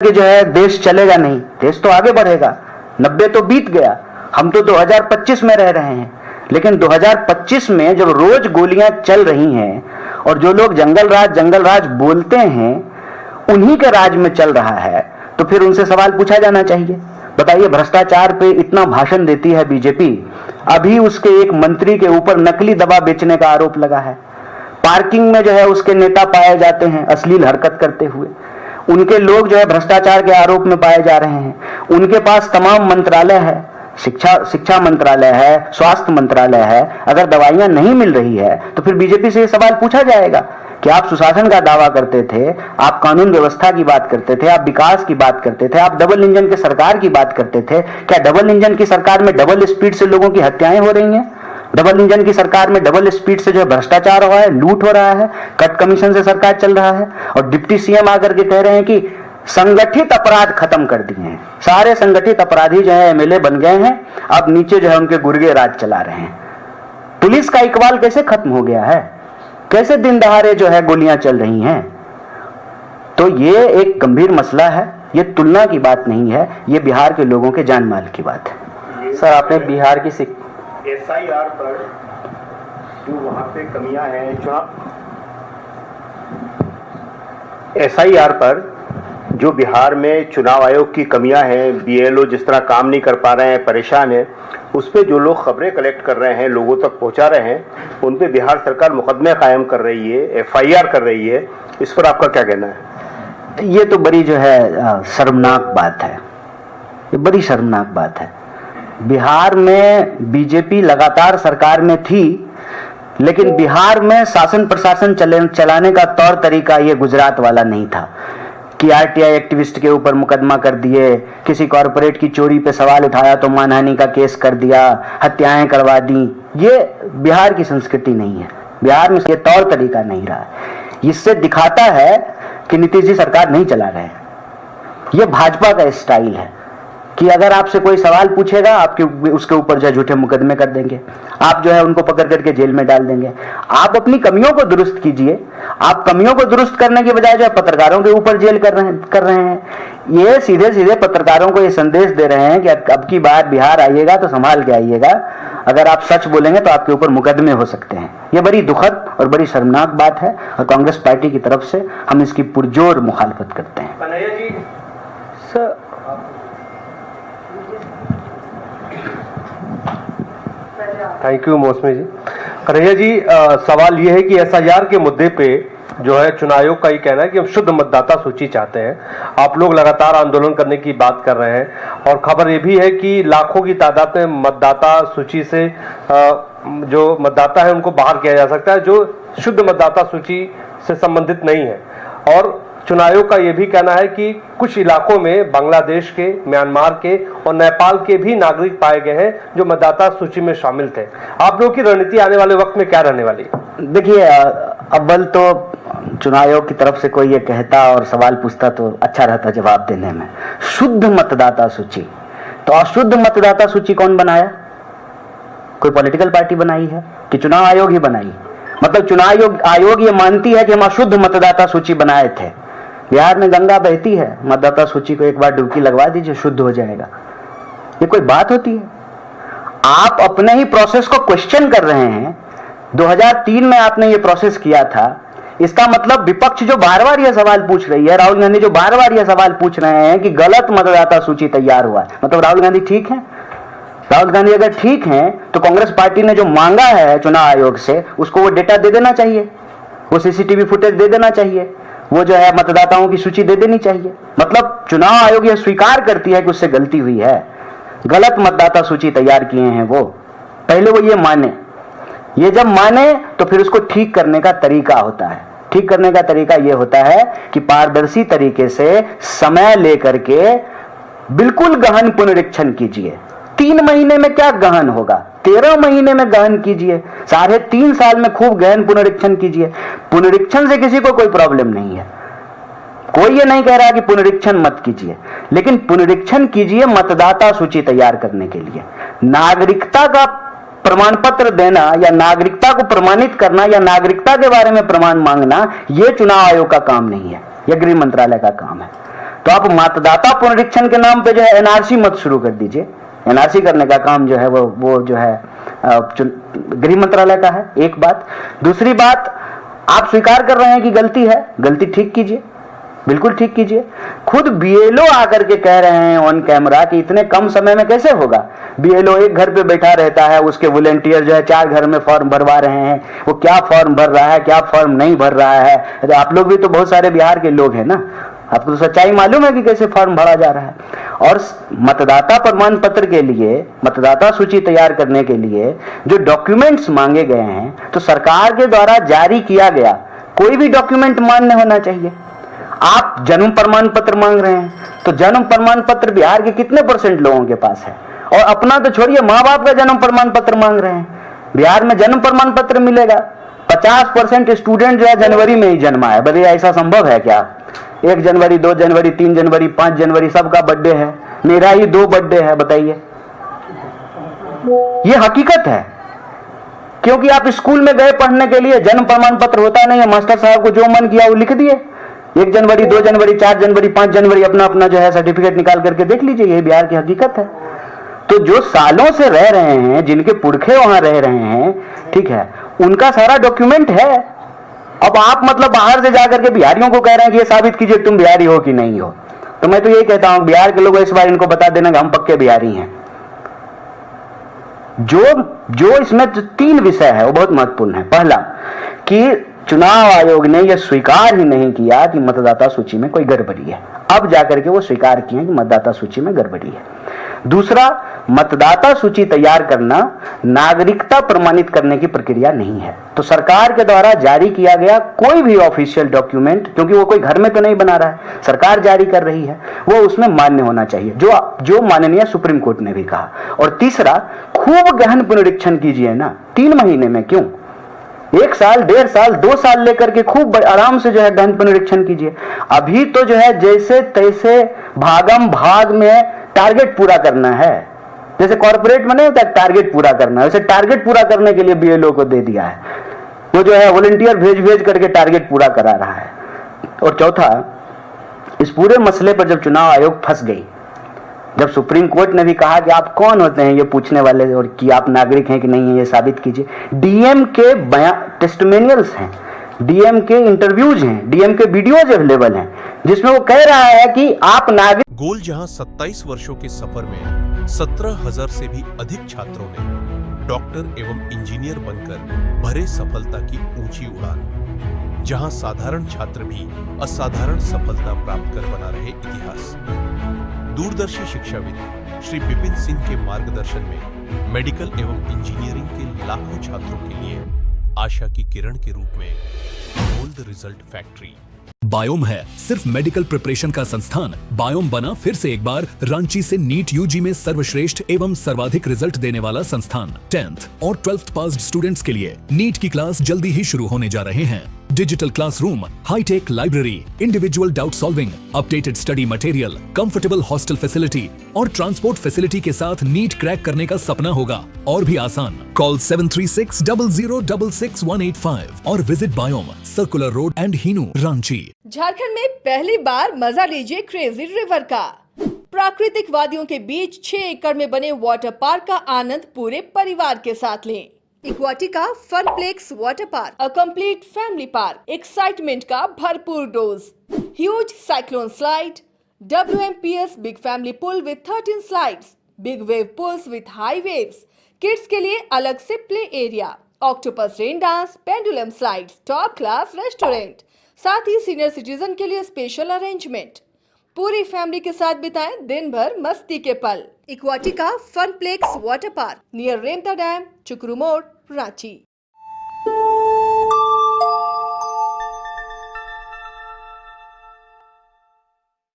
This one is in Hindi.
कि जो है देश चलेगा नहीं, देश तो आगे बढ़ेगा। 90 तो बीत गया, हम तो 2025 में रह रहे हैं। लेकिन 2025 में जब रोज गोलियां चल रही हैं और जो लोग जंगल राज बोलते हैं उन्हीं के राज में चल रहा है, तो फिर उनसे सवाल पूछा जाना चाहिए। बताइए, भ्रष्टाचार पे इतना भाषण देती है बीजेपी, अभी उसके एक मंत्री के ऊपर नकली दवा बेचने का आरोप लगा है। पार्किंग में जो है उसके नेता पाए जाते हैं अश्लील हरकत करते हुए, उनके लोग जो है भ्रष्टाचार के आरोप में पाए जा रहे हैं। उनके पास तमाम मंत्रालय है, शिक्षा मंत्रालय है, स्वास्थ्य मंत्रालय है। अगर दवाइयां नहीं मिल रही है तो फिर बीजेपी से यह सवाल पूछा जाएगा कि आप सुशासन का दावा करते थे, आप कानून व्यवस्था की बात करते थे, आप विकास की बात करते थे, आप डबल इंजन की सरकार की बात करते थे। क्या डबल इंजन की सरकार में डबल स्पीड से लोगों की हत्याएं हो रही हैं? डबल इंजन की सरकार में डबल स्पीड से जो है भ्रष्टाचार हो रहा है, लूट हो रहा है, कट कमीशन से सरकार चल रहा है। और डिप्टी सीएम आकर के कह रहे हैं कि संगठित अपराध खत्म कर दिए हैं, सारे संगठित अपराधी जो है एमएलए बन गए हैं, अब नीचे जो है उनके गुर्गे राज चला रहे हैं। पुलिस का इकबाल कैसे खत्म हो गया है? कैसे दिन दहाड़े जो है गोलियां चल रही हैं? तो ये एक गंभीर मसला है, ये तुलना की बात नहीं है, ये बिहार के लोगों के जान माल की बात है। सर, आपने बिहार की SIR पर जो वहां पे कमियां हैं, SIR पर जो बिहार में चुनाव आयोग की कमियां हैं, BLO जिस तरह काम नहीं कर पा रहे हैं, परेशान है, उस पे जो लोग खबरें कलेक्ट कर रहे हैं, लोगों तक पहुंचा रहे हैं, उन पे बिहार सरकार मुकदमे कायम कर रही है, FIR कर रही है। इस पर आपका क्या कहना है? ये तो बड़ी जो है शर्मनाक बात है, ये बड़ी शर्मनाक बात है। बिहार में बीजेपी लगातार सरकार में थी, लेकिन बिहार में शासन प्रशासन चलाने का तौर तरीका ये गुजरात वाला नहीं था कि RTI एक्टिविस्ट के ऊपर मुकदमा कर दिए, किसी कॉरपोरेट की चोरी पे सवाल उठाया तो मानहानि का केस कर दिया, हत्याएं करवा दी। ये बिहार की संस्कृति नहीं है, बिहार में ये तौर तरीका नहीं रहा है। इससे दिखाता है कि नीतीश जी सरकार नहीं चला रहे हैं। ये भाजपा का स्टाइल है कि अगर आपसे कोई सवाल पूछेगा आपके उसके ऊपर जो है झूठे मुकदमे कर देंगे, आप जो है उनको पकड़ करके जेल में डाल देंगे। आप अपनी कमियों को दुरुस्त कीजिए, आप कमियों को दुरुस्त करने के बजाय जो है पत्रकारों के ऊपर जेल कर रहे हैं। ये सीधे सीधे पत्रकारों को ये संदेश दे रहे हैं कि अब की बार बिहार आइएगा तो संभाल के आइएगा, अगर आप सच बोलेंगे तो आपके ऊपर मुकदमे हो सकते हैं। ये बड़ी दुखद और बड़ी शर्मनाक बात है और कांग्रेस पार्टी की तरफ से हम इसकी पुरजोर मुखालफत करते हैं। Kanhaiya ji, sir thank you मौसमी जी। कन्हैया जी, सवाल ये है कि SIR के मुद्दे पे जो है चुनाव आयोग का ये कहना है कि हम शुद्ध मतदाता सूची चाहते हैं। आप लोग लगातार आंदोलन करने की बात कर रहे हैं और खबर ये भी है कि लाखों की तादाद में मतदाता सूची से जो मतदाता है उनको बाहर किया जा सकता है जो शुद्ध मतदाता सूची से संबंधित नहीं है। और चुनाव आयोग का यह भी कहना है कि कुछ इलाकों में बांग्लादेश के, म्यांमार के और नेपाल के भी नागरिक पाए गए हैं जो मतदाता सूची में शामिल थे। आप लोगों की रणनीति आने वाले वक्त में क्या रहने वाली है? देखिए, अव्वल तो चुनाव आयोग की तरफ से कोई ये कहता और सवाल पूछता तो अच्छा रहता जवाब देने में। शुद्ध मतदाता सूची, तो अशुद्ध मतदाता सूची कौन बनाया? कोई पॉलिटिकल पार्टी बनाई है कि चुनाव आयोग ही बनाई? मतलब चुनाव आयोग ये मानती है कि हम अशुद्ध मतदाता सूची बनाए थे। बिहार में गंगा बहती है, मतदाता सूची को एक बार डुबकी लगवा दीजिए, शुद्ध हो जाएगा। ये कोई बात होती है? आप अपने ही प्रोसेस को क्वेश्चन कर रहे हैं। 2003 में आपने ये प्रोसेस किया था, इसका मतलब विपक्ष जो बार बार यह सवाल पूछ रही है, राहुल गांधी जो बार बार यह सवाल पूछ रहे हैं कि गलत मतदाता सूची तैयार हुआ है, मतलब राहुल गांधी ठीक है? राहुल गांधी अगर ठीक हैं तो कांग्रेस पार्टी ने जो मांगा है चुनाव आयोग से उसको वो डेटा दे देना चाहिए, वो CCTV फुटेज दे देना चाहिए, वो जो है मतदाताओं की सूची दे देनी चाहिए। मतलब चुनाव आयोग यह स्वीकार करती है कि उससे गलती हुई है, गलत मतदाता सूची तैयार किए हैं वो। पहले वो ये माने, ये जब माने तो फिर उसको ठीक करने का तरीका होता है। ठीक करने का तरीका ये होता है कि पारदर्शी तरीके से समय लेकर के बिल्कुल गहन पुनरीक्षण कीजिए। 3 महीने में क्या गहन होगा, 13 महीने में गहन कीजिए, 3.5 साल में खूब गहन पुनरीक्षण कीजिए। पुनरीक्षण से किसी को कोई प्रॉब्लम नहीं है, कोई ये नहीं कह रहा कि पुनरीक्षण मत कीजिए, लेकिन पुनरीक्षण कीजिए मतदाता सूची तैयार करने के लिए। नागरिकता का प्रमाण पत्र देना या नागरिकता को प्रमाणित करना या नागरिकता के बारे में प्रमाण मांगना, यह चुनाव आयोग का काम नहीं है, यह गृह मंत्रालय का काम है। तो आप मतदाता पुनरीक्षण के नाम पे जो है एनआरसी मत शुरू कर दीजिए। एनआरसी करने का काम जो है वो जो है गृह मंत्रालय का है, एक बात। दूसरी बात, आप स्वीकार कर रहे हैं कि गलती है, गलती ठीक कीजिए, बिल्कुल ठीक कीजिए। खुद बीएलओ आकर के कह रहे हैं ऑन कैमरा कि इतने कम समय में कैसे होगा। बीएलओ एक घर पे बैठा रहता है, उसके वॉलंटियर जो है 4 घर में फॉर्म भरवा रहे हैं, वो क्या फॉर्म भर रहा है, क्या फॉर्म नहीं भर रहा है। तो आप लोग भी तो बहुत सारे बिहार के लोग हैं ना, आपको तो सच्चाई मालूम है कि कैसे फॉर्म भरा जा रहा है। और मतदाता प्रमाण पत्र के लिए, मतदाता सूची तैयार करने के लिए जो डॉक्यूमेंट्स मांगे गए हैं, तो सरकार के द्वारा जारी किया गया कोई भी डॉक्यूमेंट मान्य होना चाहिए। आप जन्म प्रमाण पत्र मांग रहे हैं, तो जन्म प्रमाण पत्र बिहार के कितने % लोगों के पास है? और अपना तो छोड़िए, माँ बाप का जन्म प्रमाण पत्र मांग रहे हैं। बिहार में जन्म प्रमाण पत्र मिलेगा? 50% स्टूडेंट जो है जनवरी में ही जन्मा है। बताइए ऐसा संभव है क्या? 1 जनवरी, 2 जनवरी, 3 जनवरी, 5 जनवरी सबका बर्थडे है, मेरा ही 2 बर्थडे है। बताइए, ये हकीकत है। क्योंकि आप स्कूल में गए पढ़ने के लिए, जन्म प्रमाण पत्र होता नहीं है, मास्टर साहब को जो मन किया वो लिख दिए। 1 जनवरी, 2 जनवरी, 4 जनवरी, 5 जनवरी अपना अपना जो है सर्टिफिकेट निकाल करके देख लीजिए, ये बिहार की हकीकत है। तो जो सालों से रह रहे हैं, जिनके पुरखे वहां रह रहे हैं, ठीक है, उनका सारा डॉक्यूमेंट है। अब आप मतलब बाहर से जाकर के बिहारियों को कह रहे हैं कि ये साबित कीजिए तुम बिहारी हो कि नहीं हो। तो मैं तो यही कहता हूं, बिहार के लोगों इस बार इनको बता देना कि हम पक्के बिहारी हैं। जो इसमें 3 विषय है वो बहुत महत्वपूर्ण है। पहला कि चुनाव आयोग ने यह स्वीकार ही नहीं किया कि मतदाता सूची में कोई गड़बड़ी है। अब जाकर के वो स्वीकार किए कि मतदाता सूची में गड़बड़ी है। दूसरा, मतदाता सूची तैयार करना नागरिकता प्रमाणित करने की प्रक्रिया नहीं है। तो सरकार के द्वारा जारी किया गया कोई भी ऑफिशियल डॉक्यूमेंट, क्योंकि वो कोई घर में तो नहीं बना रहा है, सरकार जारी कर रही है, वो उसमें मान्य होना चाहिए, जो माननीय सुप्रीम कोर्ट ने भी कहा। और तीसरा, खूब गहन पुनरीक्षण कीजिए ना, 3 महीने में क्यों, 1 साल, 1.5 साल, 2 साल लेकर के खूब आराम से जो है गहन पुनरीक्षण कीजिए। अभी तो जो है जैसे तैसे भागम भाग में टारगेट पूरा करना है, जैसे कॉर्पोरेट में नहीं होता टारगेट पूरा करना है, वैसे टारगेट पूरा करने के लिए बीएलओ को दे दिया है। वो जो है वॉलंटियर भेज करके टारगेट पूरा करा रहा है। और चौथा, इस पूरे मसले पर जब चुनाव आयोग फंस गई, जब सुप्रीम कोर्ट ने भी कहा कि आप कौन होते हैं ये पूछने वाले और कि आप नागरिक हैं कि नहीं है ये साबित कीजिए, डीएम के टेस्टिमोनियल्स हैं, डीएम के इंटरव्यूज हैं, डीएम के वीडियोज अवेलेबल हैं, जिसमें वो कह रहा है कि आप नागरिक। गोल जहां 27 वर्षों के सफर में 17,000 से भी अधिक छात्रों ने डॉक्टर एवं इंजीनियर बनकर भरे सफलता की ऊंची उड़ान, जहां साधारण छात्र भी असाधारण सफलता प्राप्त कर बना रहे इतिहास। दूरदर्शी शिक्षाविद श्री विपिन सिंह के मार्गदर्शन में मेडिकल एवं इंजीनियरिंग के लाखों छात्रों के लिए आशा की किरण के रूप में गोल्ड रिजल्ट फैक्ट्री। बायोम है सिर्फ मेडिकल प्रिपरेशन का संस्थान। बायोम बना फिर से एक बार रांची से नीट यूजी में सर्वश्रेष्ठ एवं सर्वाधिक रिजल्ट देने वाला संस्थान। 10th और 12th पास्ड स्टूडेंट्स के लिए नीट की क्लास जल्दी ही शुरू होने जा रहे हैं। Digital classroom, hitech library, individual doubt solving, updated study material, comfortable hostel facility और ट्रांसपोर्ट फैसिलिटी के साथ नीट क्रैक करने का सपना होगा और भी आसान। कॉल 7360066185 और visit Biome, circular road and Hinoo, Ranchi. Jharkhand में पहली बार मजा लीजिए क्रेजी रिवर का। प्राकृतिक वादियों के बीच 6 एकड़ में बने वाटर पार्क का आनंद पूरे परिवार के साथ लें। Aquatica funplex water park, a complete family park, excitement का भरपूर dose, huge cyclone slide, WMPS big family pool with 13 slides, big wave pools with high waves, kids के लिए अलग से play area, octopus rain dance, pendulum slides, top class restaurant, साथ ही सीनियर सिटीजन के लिए स्पेशल अरेंजमेंट। पूरी फैमिली के साथ बिताएं दिन भर मस्ती के पल। इक्वाटिका funplex water park near Remta dam, चुकरू मोड़, रांची।